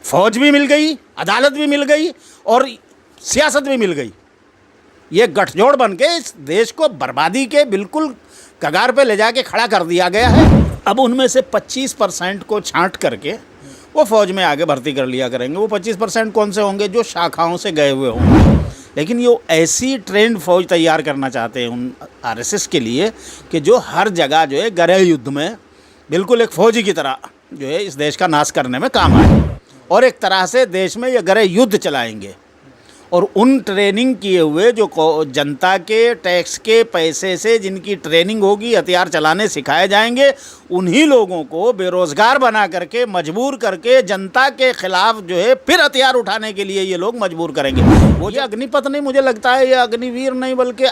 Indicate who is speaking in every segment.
Speaker 1: फौज भी मिल गई, अदालत भी मिल गई और सियासत भी मिल गई। ये गठजोड़ बन के इस देश को बर्बादी के बिल्कुल कगार पे ले जाके खड़ा कर दिया गया है। अब उनमें से 25% को छांट करके वो फौज में आगे भर्ती कर लिया करेंगे। वो 25% कौन से होंगे? जो शाखाओं से गए हुए होंगे। लेकिन ये ऐसी ट्रेंड फौज तैयार करना चाहते हैं उन आरएसएस के लिए कि जो हर जगह जो है गृह युद्ध में बिल्कुल एक फौजी की तरह जो है इस देश का नाश करने में काम आए और एक तरह से देश में ये गृह युद्ध चलाएंगे। और उन ट्रेनिंग किए हुए जो जनता के टैक्स के पैसे से जिनकी ट्रेनिंग होगी, हथियार चलाने सिखाए जाएंगे, उन्हीं लोगों को बेरोज़गार बना करके मजबूर करके जनता के खिलाफ जो है फिर हथियार उठाने के लिए ये लोग मजबूर करेंगे। वो ये अग्निपथ नहीं, मुझे लगता है ये अग्निवीर नहीं बल्कि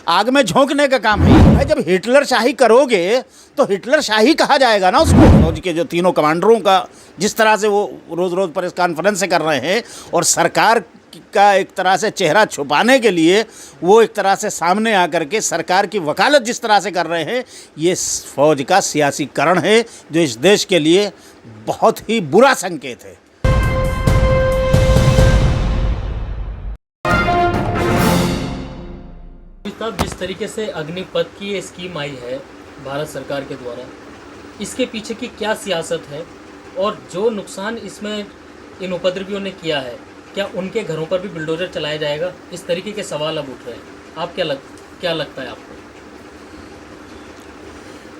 Speaker 1: आग में झोंकने का काम है। भाई जब हिटलर शाही करोगे तो हिटलर शाही कहा जाएगा ना उसको। फौज के जो तीनों कमांडरों का जिस तरह से वो रोज़ रोज़ प्रेस कॉन्फ्रेंस कर रहे हैं और सरकार का एक तरह से चेहरा छुपाने के लिए वो एक तरह से सामने आकर के सरकार की वकालत जिस तरह से कर रहे हैं, ये फौज का सियासीकरण है जो इस देश के लिए बहुत ही बुरा संकेत है।
Speaker 2: जिस तरीके से अग्निपथ की ये स्कीम आई है भारत सरकार के द्वारा, इसके पीछे की क्या सियासत है और जो नुकसान इसमें इन उपद्रवियों ने किया है, क्या उनके घरों पर भी बुलडोजर चलाया जाएगा? इस तरीके के सवाल अब उठ रहे हैं। आप क्या लगता है आपको?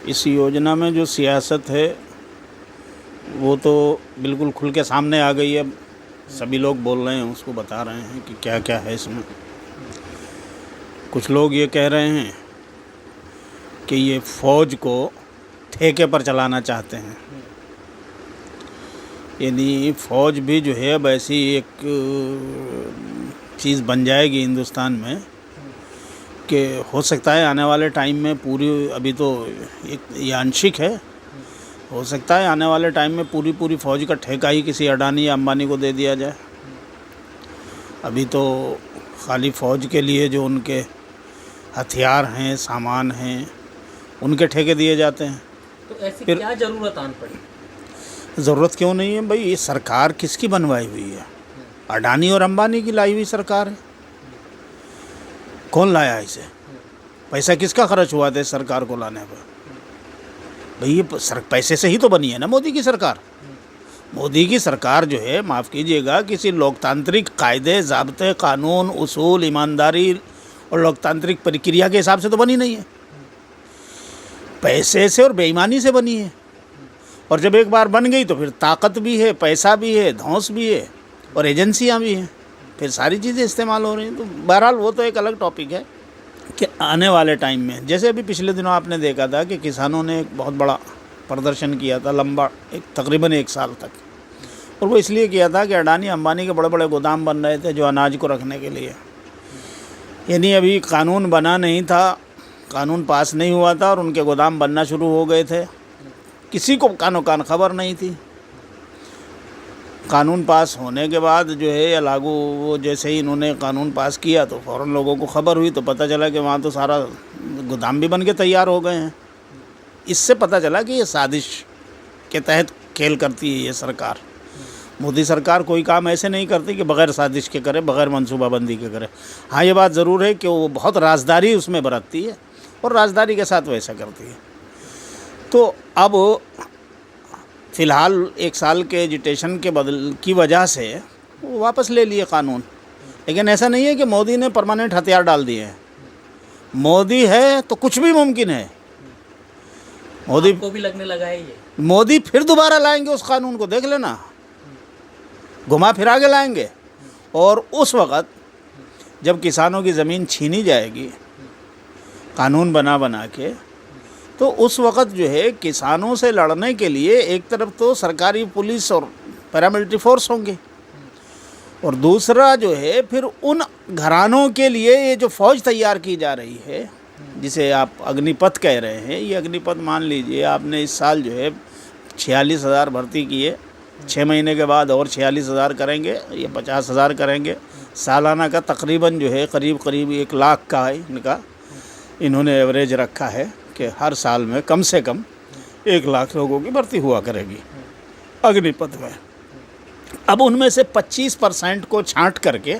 Speaker 1: इस योजना में जो सियासत है वो तो बिल्कुल खुल के सामने आ गई है। सभी लोग बोल रहे हैं, उसको बता रहे हैं कि क्या क्या है इसमें। कुछ लोग ये कह रहे हैं कि ये फ़ौज को ठेके पर चलाना चाहते हैं, यानी फ़ौज भी जो है अब ऐसी एक चीज़ बन जाएगी हिंदुस्तान में कि हो सकता है आने वाले टाइम में पूरी, अभी तो एक ये आंशिक है, हो सकता है आने वाले टाइम में पूरी फ़ौज का ठेका ही किसी अडानी या अंबानी को दे दिया जाए। अभी तो खाली फ़ौज के लिए जो उनके हथियार हैं, सामान हैं, उनके ठेके दिए जाते हैं।
Speaker 2: तो ऐसी क्या ज़रूरत आन पड़ी?
Speaker 1: ज़रूरत क्यों नहीं है भाई? ये सरकार किसकी बनवाई हुई है? अडानी और अंबानी की लाई हुई सरकार है। कौन लाया इसे? पैसा किसका खर्च हुआ था इस सरकार को लाने पर? भाई ये पैसे से ही तो बनी है ना मोदी की सरकार। मोदी की सरकार जो है, माफ़ कीजिएगा, किसी लोकतांत्रिक कायदे, ज़ाब्ते, कानून, उसूल, ईमानदारी और लोकतांत्रिक प्रक्रिया के हिसाब से तो बनी नहीं है। पैसे से और बेईमानी से बनी है। और जब एक बार बन गई तो फिर ताकत भी है, पैसा भी है, धौंस भी है और एजेंसियां भी हैं, फिर सारी चीज़ें इस्तेमाल हो रही हैं। तो बहरहाल वो तो एक अलग टॉपिक है कि आने वाले टाइम में, जैसे अभी पिछले दिनों आपने देखा था कि किसानों ने एक बहुत बड़ा प्रदर्शन किया था, लंबा तकरीबन 1 साल तक। और वो इसलिए किया था कि अडानी अंबानी के बड़े बड़े गोदाम बन रहे थे जो अनाज को रखने के लिए, यानी अभी कानून बना नहीं था, कानून पास नहीं हुआ था और उनके गोदाम बनना शुरू हो गए थे। किसी को कानो कान खबर नहीं थी। कानून पास होने के बाद जो है या लागू, वो जैसे ही इन्होंने कानून पास किया तो फ़ौरन लोगों को खबर हुई, तो पता चला कि वहाँ तो सारा गोदाम भी बन के तैयार हो गए हैं। इससे पता चला कि ये साजिश के तहत खेल करती है ये सरकार। मोदी सरकार कोई काम ऐसे नहीं करती कि बग़ैर साजिश के करे, बग़ैर मनसूबाबंदी के करे। हाँ, ये बात ज़रूर है कि वो बहुत राजदारी उसमें बरतती है और राजदारी के साथ वैसा करती है। तो अब फ़िलहाल 1 साल के एजिटेशन के की वजह से वो वापस ले लिए कानून। लेकिन ऐसा नहीं है कि मोदी ने परमानेंट हथियार डाल दिए हैं। मोदी है तो कुछ भी मुमकिन है। मोदी
Speaker 2: को भी लगने लगा है ये।
Speaker 1: मोदी फिर दोबारा लाएंगे उस कानून को, देख लेना, घुमा फिरा के लाएंगे। और उस वक़्त जब किसानों की ज़मीन छीनी जाएगी कानून बना के, तो उस वक़्त जो है किसानों से लड़ने के लिए एक तरफ तो सरकारी पुलिस और पैरामिलिट्री फोर्स होंगे और दूसरा जो है फिर उन घरानों के लिए ये जो फ़ौज तैयार की जा रही है, जिसे आप अग्निपथ कह रहे हैं, ये अग्निपथ मान लीजिए आपने इस साल जो है 46,000 भर्ती किए, 6 महीने के बाद और 46,000 करेंगे, ये 50,000 करेंगे। सालाना का तकरीबन जो है करीब 1 लाख का है इनका, इन्होंने एवरेज रखा है कि हर साल में कम से कम 1 लाख लोगों की भर्ती हुआ करेगी अग्निपथ में। अब उनमें से 25% को छांट करके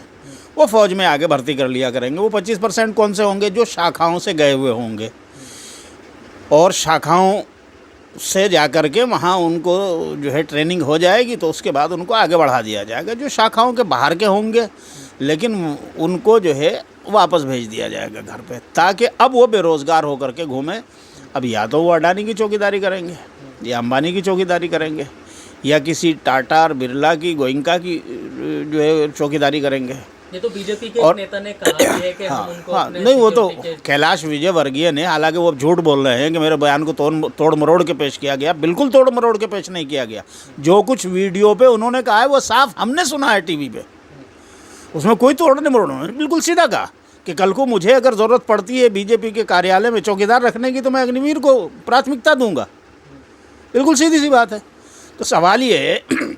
Speaker 1: वो फ़ौज में आगे भर्ती कर लिया करेंगे। वो 25% कौन से होंगे? जो शाखाओं से गए हुए होंगे और शाखाओं से जा कर के वहाँ उनको जो है ट्रेनिंग हो जाएगी, तो उसके बाद उनको आगे बढ़ा दिया जाएगा। जो शाखाओं के बाहर के होंगे लेकिन उनको जो है वापस भेज दिया जाएगा घर पे, ताकि अब वो बेरोज़गार होकर के घूमें। अब या तो वो अडानी की चौकीदारी करेंगे या अंबानी की चौकीदारी करेंगे या किसी टाटा और बिरला की, गोइंका की जो है चौकीदारी करेंगे।
Speaker 2: ये तो बीजेपी के एक नेता ने कहा है कि हम उनको अपने
Speaker 1: नहीं, वो तो
Speaker 2: सिक्योरिटी के-
Speaker 1: कैलाश विजयवर्गीय ने, हालांकि वो झूठ बोल रहे हैं कि मेरे बयान को तोड़ मरोड़ के पेश किया गया। बिल्कुल तोड़ मरोड़ के पेश नहीं किया गया। जो कुछ वीडियो पे उन्होंने कहा है वो साफ हमने सुना है टीवी पे, उसमें कोई तोड़ने मरोड़ नहीं। बिल्कुल सीधा कहा कि कल को मुझे अगर ज़रूरत पड़ती है बीजेपी के कार्यालय में चौकीदार रखने की तो मैं अग्निवीर को प्राथमिकता दूंगा। बिल्कुल सीधी सी बात है। तो सवाल ये है,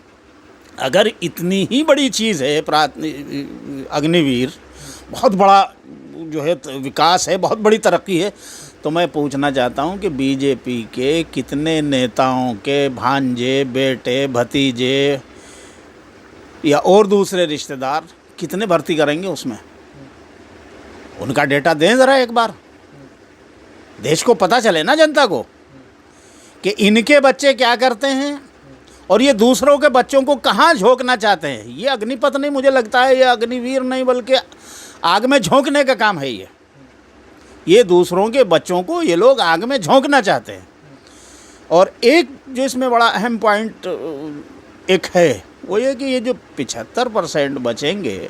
Speaker 1: अगर इतनी ही बड़ी चीज़ है अग्निवीर, बहुत बड़ा जो है विकास है, बहुत बड़ी तरक्की है, तो मैं पूछना चाहता हूं कि बीजेपी के कितने नेताओं के भांजे, बेटे, भतीजे या और दूसरे रिश्तेदार कितने भर्ती करेंगे उसमें? उनका डेटा दें ज़रा एक बार, देश को पता चले ना, जनता को, कि इनके बच्चे क्या करते हैं और ये दूसरों के बच्चों को कहाँ झोंकना चाहते हैं। ये अग्निपथ नहीं, मुझे लगता है ये अग्निवीर नहीं, बल्कि आग में झोंकने का काम है। ये दूसरों के बच्चों को ये लोग आग में झोंकना चाहते हैं। और एक जो इसमें बड़ा अहम पॉइंट एक है, वो ये कि ये जो 75% बचेंगे,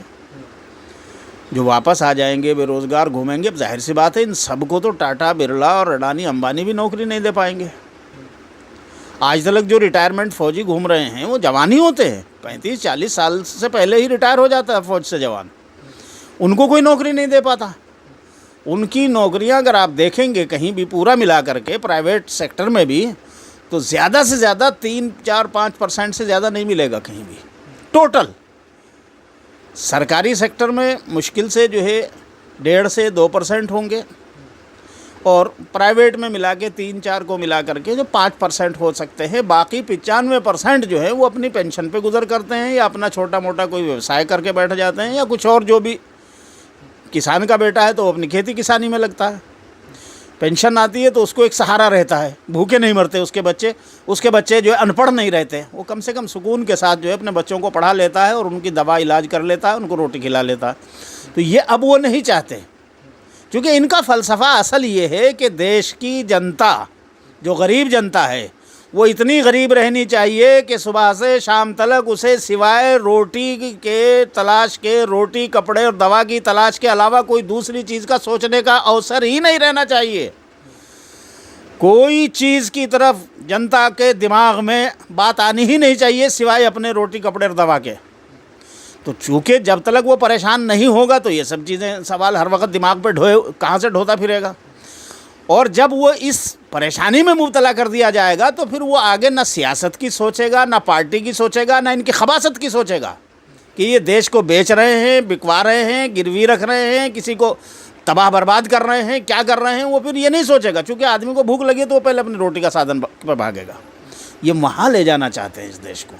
Speaker 1: जो वापस आ जाएंगे, बेरोज़गार घूमेंगे, अब जाहिर सी बात है इन सबको तो टाटा, बिरला और अडानी, अंबानी भी नौकरी नहीं दे पाएंगे। आज तक जो रिटायरमेंट फ़ौजी घूम रहे हैं वो जवान ही होते हैं, 35-40 साल से पहले ही रिटायर हो जाता है फ़ौज से जवान। उनको कोई नौकरी नहीं दे पाता। उनकी नौकरियां अगर आप देखेंगे कहीं भी पूरा मिला करके प्राइवेट सेक्टर में भी, तो ज़्यादा से ज़्यादा 3-4-5% से ज़्यादा नहीं मिलेगा कहीं भी टोटल। सरकारी सेक्टर में मुश्किल से जो है 1.5 से 2% होंगे और प्राइवेट में मिला के 3-4 को मिला करके जो 5% हो सकते हैं। बाकी 95% जो है वो अपनी पेंशन पे गुजर करते हैं या अपना छोटा मोटा कोई व्यवसाय करके बैठ जाते हैं या कुछ और। जो भी किसान का बेटा है तो वो अपनी खेती किसानी में लगता है, पेंशन आती है तो उसको एक सहारा रहता है, भूखे नहीं मरते उसके बच्चे जो है अनपढ़ नहीं रहते, वो कम से कम सुकून के साथ जो है अपने बच्चों को पढ़ा लेता है और उनकी दवा इलाज कर लेता है, उनको रोटी खिला लेता है। तो ये अब वो नहीं चाहते, क्योंकि इनका फ़लसफ़ा असल ये है कि देश की जनता, जो गरीब जनता है, वो इतनी गरीब रहनी चाहिए कि सुबह से शाम तक उसे सिवाय रोटी के तलाश के, रोटी, कपड़े और दवा की तलाश के अलावा कोई दूसरी चीज़ का सोचने का अवसर ही नहीं रहना चाहिए। कोई चीज़ की तरफ जनता के दिमाग में बात आनी ही नहीं चाहिए सिवाय अपने रोटी, कपड़े और दवा के। तो चूँकि जब तक वो परेशान नहीं होगा तो ये सब चीज़ें, सवाल हर वक्त दिमाग पे कहाँ से ढोता फिरेगा। और जब वो इस परेशानी में मुब्तला कर दिया जाएगा तो फिर वो आगे ना सियासत की सोचेगा, ना पार्टी की सोचेगा, ना इनकी खबासत की सोचेगा कि ये देश को बेच रहे हैं, बिकवा रहे हैं, गिरवी रख रहे हैं, किसी को तबाह बर्बाद कर रहे हैं, क्या कर रहे हैं। वो फिर ये नहीं सोचेगा, क्योंकि आदमी को भूख लगी तो वो पहले अपनी रोटी का साधन पर भागेगा। ये वहाँ ले जाना चाहते हैं इस देश को,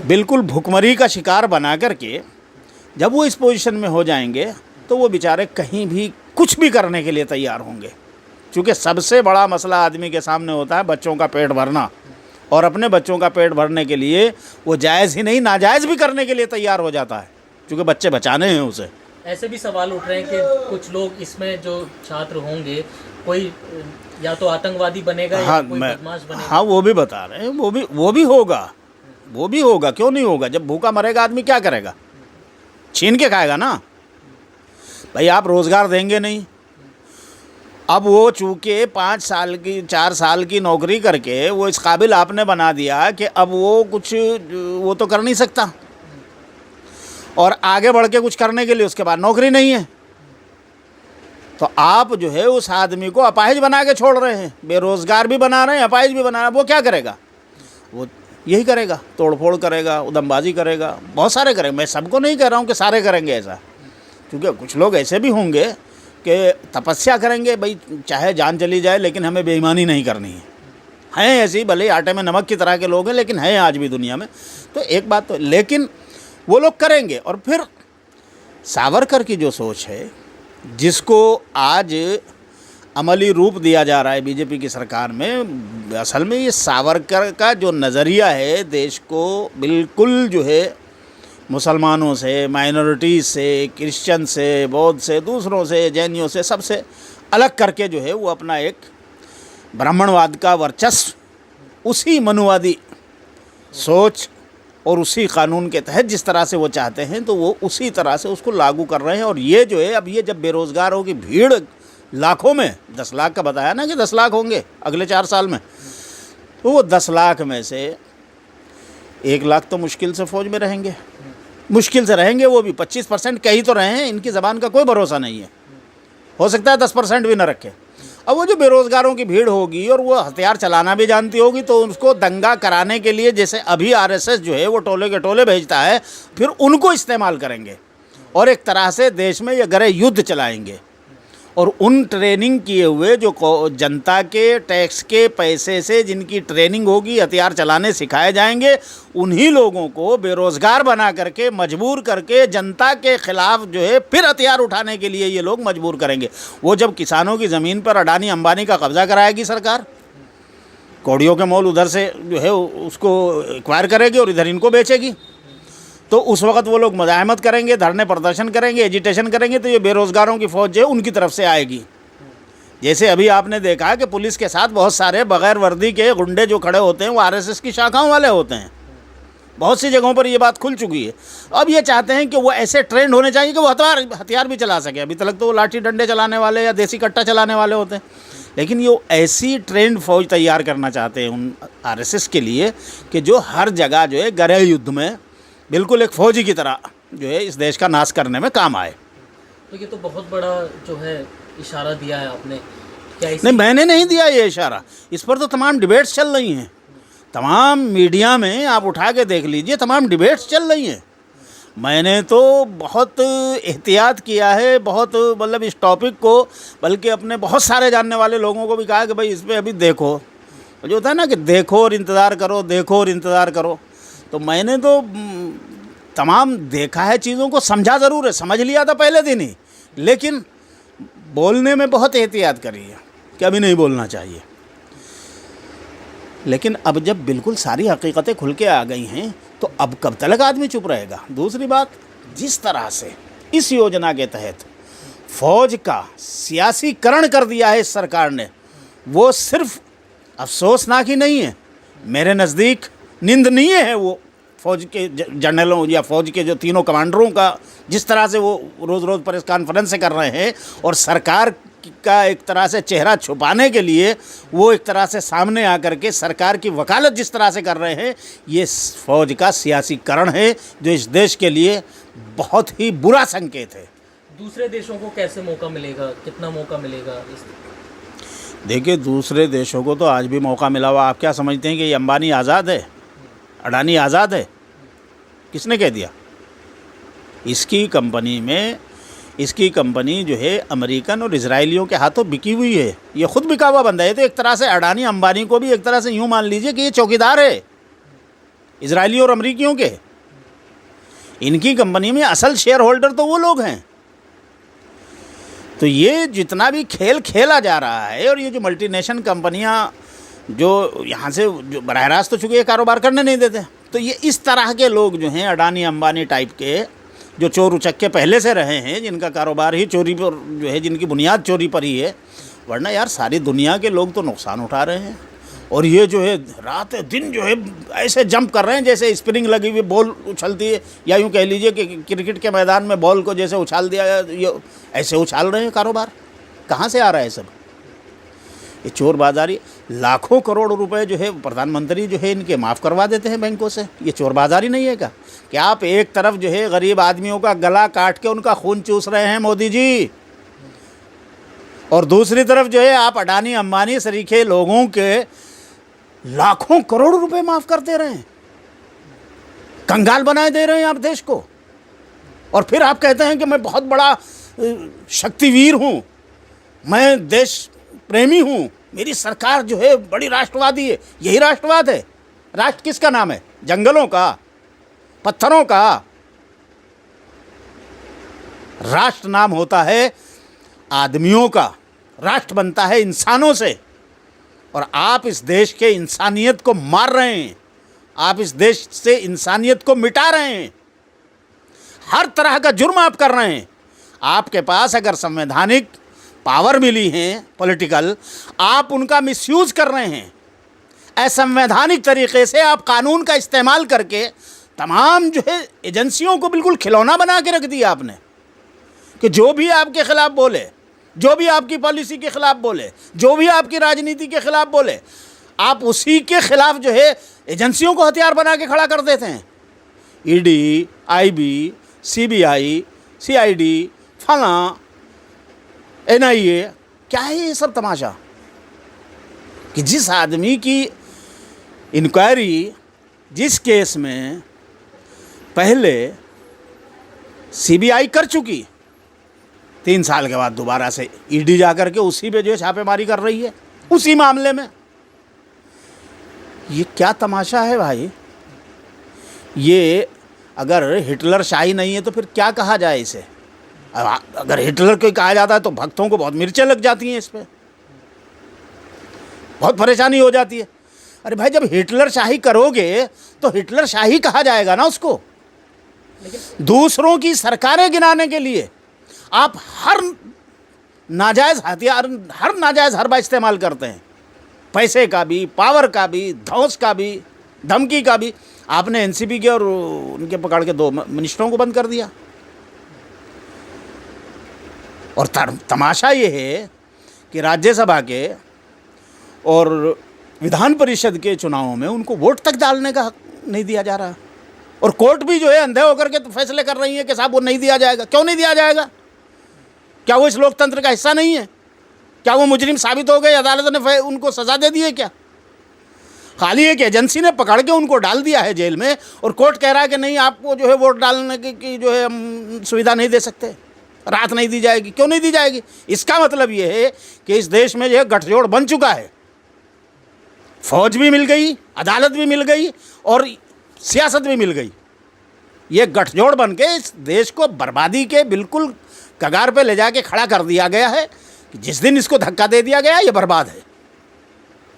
Speaker 1: बिल्कुल भुखमरी का शिकार बना करके। जब वो इस पोजीशन में हो जाएंगे तो वो बेचारे कहीं भी कुछ भी करने के लिए तैयार होंगे, क्योंकि सबसे बड़ा मसला आदमी के सामने होता है बच्चों का पेट भरना, और अपने बच्चों का पेट भरने के लिए वो जायज़ ही नहीं नाजायज़ भी करने के लिए तैयार हो जाता है, क्योंकि बच्चे बचाने हैं उसे।
Speaker 2: ऐसे भी सवाल उठ रहे हैं कि कुछ लोग इसमें जो छात्र होंगे, कोई या तो आतंकवादी बनेगा या कोई बदमाश बनेगा।
Speaker 1: हाँ, वो भी बता रहे हैं, वो भी होगा, क्यों नहीं होगा। जब भूखा मरेगा आदमी क्या करेगा? छीन के खाएगा ना भाई। आप रोज़गार देंगे नहीं। अब वो चूँकि 5 साल की 4 साल की नौकरी करके वो इस काबिल आपने बना दिया कि अब वो कुछ वो तो कर नहीं सकता, और आगे बढ़ के कुछ करने के लिए उसके बाद नौकरी नहीं है। तो आप जो है उस आदमी को अपाहिज बना के छोड़ रहे हैं, बेरोज़गार भी बना रहे हैं, अपाहिज भी बना रहे हैं। वो क्या करेगा? वो यही करेगा, तोड़फोड़ करेगा, उदमबाजी करेगा, बहुत सारे करेंगे। मैं सबको नहीं कह रहा हूँ कि सारे करेंगे ऐसा, क्योंकि कुछ लोग ऐसे भी होंगे कि तपस्या करेंगे, भाई चाहे जान चली जाए लेकिन हमें बेईमानी नहीं करनी है, हैं ऐसे, भले आटे में नमक की तरह के लोग हैं, लेकिन हैं आज भी दुनिया में। तो एक बात तो, लेकिन वो लोग करेंगे। और फिर सावरकर की जो सोच है, जिसको आज अमली रूप दिया जा रहा है बीजेपी की सरकार में, असल में ये सावरकर का जो नज़रिया है देश को बिल्कुल जो है मुसलमानों से, माइनॉरिटीज़ से, क्रिश्चियन से, बौद्ध से, दूसरों से, जैनियों से, सबसे अलग करके जो है वो अपना एक ब्राह्मणवाद का वर्चस्व, उसी मनुवादी सोच और उसी कानून के तहत जिस तरह से वो चाहते हैं, तो वो उसी तरह से उसको लागू कर रहे हैं। और ये जो है, अब ये जब बेरोज़गारों की भीड़ लाखों में, 10 लाख का बताया ना कि 10 लाख होंगे अगले 4 साल में, तो वो 10 लाख में से 1 लाख तो मुश्किल से फ़ौज में रहेंगे, मुश्किल से रहेंगे, वो भी 25% कह ही तो रहे हैं। इनकी ज़बान का कोई भरोसा नहीं है, हो सकता है 10% भी न रखे। अब वो जो बेरोज़गारों की भीड़ होगी और वो हथियार चलाना भी जानती होगी, तो उसको दंगा कराने के लिए, जैसे अभी आरएसएस जो है वो टोले के टोले भेजता है, फिर उनको इस्तेमाल करेंगे और एक तरह से देश में ये गृह युद्ध चलाएंगे। और उन ट्रेनिंग किए हुए जो जनता के टैक्स के पैसे से जिनकी ट्रेनिंग होगी, हथियार चलाने सिखाए जाएंगे, उन्हीं लोगों को बेरोज़गार बना करके, मजबूर करके जनता के ख़िलाफ़ जो है फिर हथियार उठाने के लिए ये लोग मजबूर करेंगे। वो जब किसानों की ज़मीन पर अडानी अंबानी का कब्ज़ा कराएगी सरकार, कौड़ियों के मोल उधर से जो है उसको एक्वायर करेगी और इधर इनको बेचेगी, तो उस वक्त वो लोग मज़ाहमत करेंगे, धरने प्रदर्शन करेंगे, एजिटेशन करेंगे, तो ये बेरोज़गारों की फ़ौज जो है उनकी तरफ से आएगी। जैसे अभी आपने देखा कि पुलिस के साथ बहुत सारे बग़ैर वर्दी के गुंडे जो खड़े होते हैं वो आरएसएस की शाखाओं वाले होते हैं। बहुत सी जगहों पर ये बात खुल चुकी है। अब ये चाहते हैं कि वो ऐसे ट्रेंड होने चाहिए कि वो हथियार भी चला सके। अभी तक तो वो लाठी डंडे चलाने वाले या देसी कट्टा चलाने वाले होते हैं, लेकिन ये ऐसी ट्रेंड फ़ौज तैयार करना चाहते हैं उन आरएसएस के लिए कि जो हर जगह जो है गृह युद्ध में बिल्कुल एक फ़ौजी की तरह जो है इस देश का नाश करने में काम आए।
Speaker 2: तो ये तो बहुत बड़ा जो है इशारा दिया है आपने, क्या
Speaker 1: नहीं, मैंने नहीं दिया ये इशारा, इस पर तो तमाम डिबेट्स चल रही हैं, तमाम मीडिया में आप उठा के देख लीजिए, तमाम डिबेट्स चल रही हैं। मैंने तो बहुत एहतियात किया है, बहुत मतलब इस टॉपिक को, बल्कि अपने बहुत सारे जानने वाले लोगों को भी कहा कि भाई इस पर अभी देखो, जो होता है ना कि देखो और इंतज़ार करो, देखो और इंतज़ार करो। तो मैंने तो तमाम देखा है, चीज़ों को समझा ज़रूर है, समझ लिया था पहले दिन ही, लेकिन बोलने में बहुत एहतियात करी है कि अभी नहीं बोलना चाहिए। लेकिन अब जब बिल्कुल सारी हकीकतें खुल के आ गई हैं, तो अब कब तक आदमी चुप रहेगा। दूसरी बात, जिस तरह से इस योजना के तहत फ़ौज का सियासीकरण कर दिया है इस सरकार ने, वो सिर्फ अफसोसनाक ही नहीं है, मेरे नज़दीक निंदनीय है। वो फ़ौज के जनरलों या फ़ौज के जो तीनों कमांडरों का जिस तरह से वो रोज़ रोज़ प्रेस कॉन्फ्रेंस से कर रहे हैं, और सरकार का एक तरह से चेहरा छुपाने के लिए वो एक तरह से सामने आकर के सरकार की वकालत जिस तरह से कर रहे हैं, ये फ़ौज का सियासीकरण है, जो इस देश के लिए बहुत ही बुरा संकेत है।
Speaker 2: दूसरे देशों को कैसे मौका मिलेगा, कितना मौका मिलेगा इस?
Speaker 1: देखिए, दूसरे देशों को तो आज भी मौका मिला हुआ। आप क्या समझते हैं कि ये अंबानी आज़ाद है, अडानी आज़ाद है? किसने कह दिया? इसकी कंपनी जो है अमेरिकन और इजराइलियों के हाथों बिकी हुई है, ये खुद बिका हुआ बंदा है। तो एक तरह से अडानी अंबानी को भी एक तरह से यूँ मान लीजिए कि ये चौकीदार है इजराइलियों और अमेरिकियों के। इनकी कंपनी में असल शेयर होल्डर तो वो लोग हैं। तो ये जितना भी खेल खेला जा रहा है, और ये जो मल्टीनेशनल कंपनियां जो यहाँ से जो बराह रास्त तो चूँकि ये कारोबार करने नहीं देते, तो ये इस तरह के लोग जो हैं अडानी अंबानी टाइप के, जो चोर उचक्के पहले से रहे हैं, जिनका कारोबार ही चोरी पर जो है, जिनकी बुनियाद चोरी पर ही है, वरना यार सारी दुनिया के लोग तो नुकसान उठा रहे हैं। और ये जो है रात दिन जो है ऐसे जंप कर रहे हैं जैसे स्प्रिंग लगी हुई बॉल उछलती है, या यूँ कह लीजिए कि क्रिकेट के मैदान में बॉल को जैसे उछाल दिया, ये ऐसे उछाल रहे हैं कारोबार। कहाँ से आ रहा है सब? ये चोर बाज़ारी। लाखों करोड़ रुपए जो है प्रधानमंत्री जो है इनके माफ़ करवा देते हैं बैंकों से। ये चोर बाज़ारी नहीं है क्या? कि आप एक तरफ जो है गरीब आदमियों का गला काट के उनका खून चूस रहे हैं मोदी जी, और दूसरी तरफ जो है आप अडानी अंबानी सरीखे लोगों के लाखों करोड़ रुपए माफ़ कर दे रहे हैं, कंगाल बनाए दे रहे हैं आप देश को। और फिर आप कहते हैं कि मैं बहुत बड़ा शक्तिवीर हूँ, मैं देश प्रेमी हूँ, मेरी सरकार जो है बड़ी राष्ट्रवादी है। यही राष्ट्रवाद है? राष्ट्र किसका नाम है? जंगलों का, पत्थरों का? राष्ट्र नाम होता है आदमियों का। राष्ट्र बनता है इंसानों से। और आप इस देश के इंसानियत को मार रहे हैं। आप इस देश से इंसानियत को मिटा रहे हैं। हर तरह का जुर्म आप कर रहे हैं। आपके पास अगर संवैधानिक पावर मिली है पॉलिटिकल, आप उनका मिसयूज कर रहे हैं। असंवैधानिक तरीके से आप कानून का इस्तेमाल करके तमाम जो है एजेंसियों को बिल्कुल खिलौना बना के रख दिया आपने, कि जो भी आपके खिलाफ बोले, जो भी आपकी पॉलिसी के खिलाफ बोले, जो भी आपकी राजनीति के खिलाफ बोले, आप उसी के खिलाफ जो है एजेंसियों को हथियार बना के खड़ा कर देते हैं। ईडी, आईबी, सीबीआई, सीआईडी, फला, एनआईए, क्या है ये सब तमाशा? कि जिस आदमी की इंक्वायरी, जिस केस में पहले सीबीआई कर चुकी, 3 साल के बाद दोबारा से ईडी जा कर के उसी पे जो है छापेमारी कर रही है, उसी मामले में। ये क्या तमाशा है भाई? ये अगर हिटलर शाही नहीं है तो फिर क्या कहा जाए इसे? अगर हिटलर को कहा जाता है तो भक्तों को बहुत मिर्चें लग जाती हैं, इस पर बहुत परेशानी हो जाती है। अरे भाई, जब हिटलर शाही करोगे तो हिटलर शाही कहा जाएगा ना उसको। दूसरों की सरकारें गिनाने के लिए आप हर नाजायज़ हथियार, हर नाजायज़ हरबा इस्तेमाल करते हैं। पैसे का भी, पावर का भी, धौंस का भी, धमकी का भी। आपने एनसीपी के और उनके पकड़ के 2 मिनिस्टरों को बंद कर दिया। और तमाशा ये है कि राज्यसभा के और विधान परिषद के चुनावों में उनको वोट तक डालने का हक नहीं दिया जा रहा। और कोर्ट भी जो है अंधे होकर के तो फैसले कर रही है कि साहब वो नहीं दिया जाएगा। क्यों नहीं दिया जाएगा? क्या वो इस लोकतंत्र का हिस्सा नहीं है? क्या वो मुजरिम साबित हो गए, अदालत ने उनको सज़ा दे दी है क्या? खाली एक एजेंसी ने पकड़ के उनको डाल दिया है जेल में, और कोर्ट कह रहा है कि नहीं, आपको जो है वोट डालने की जो है हम सुविधा नहीं दे सकते, राहत नहीं दी जाएगी। क्यों नहीं दी जाएगी? इसका मतलब ये है कि इस देश में जो है गठजोड़ बन चुका है। फौज भी मिल गई, अदालत भी मिल गई, और सियासत भी मिल गई। ये गठजोड़ बन के इस देश को बर्बादी के बिल्कुल कगार पे ले जाके खड़ा कर दिया गया है कि जिस दिन इसको धक्का दे दिया गया, ये बर्बाद है।